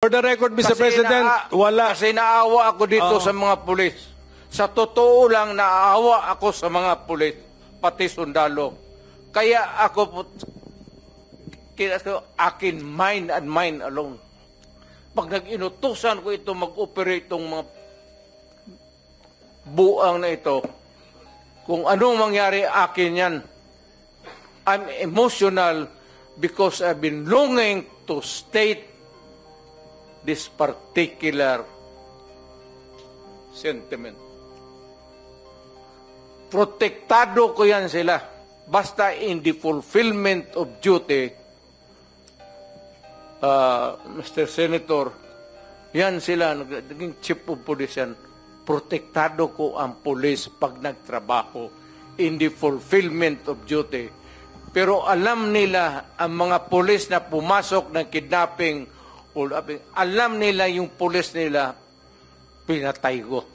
For the record, Mr. President, wala. Kasi naawa ako dito sa mga pulis. Sa totoo lang, naawa ako sa mga pulis, pati sundalo. Kaya ako, akin, mine and mine alone. Pag nag-inutusan ko ito, mag-operate itong mga buang na ito, kung anong mangyari, akin yan. I'm emotional because I've been longing to state this particular sentiment. Protektado ko yan sila. Basta in the fulfillment of duty, Mr. Senator, yan sila, naging chief of police yan. Protektado ko ang police pag nagtrabaho in the fulfillment of duty. Pero alam nila, ang mga police na pumasok ng kidnapping, alam nila yung police nila, pinatay ko.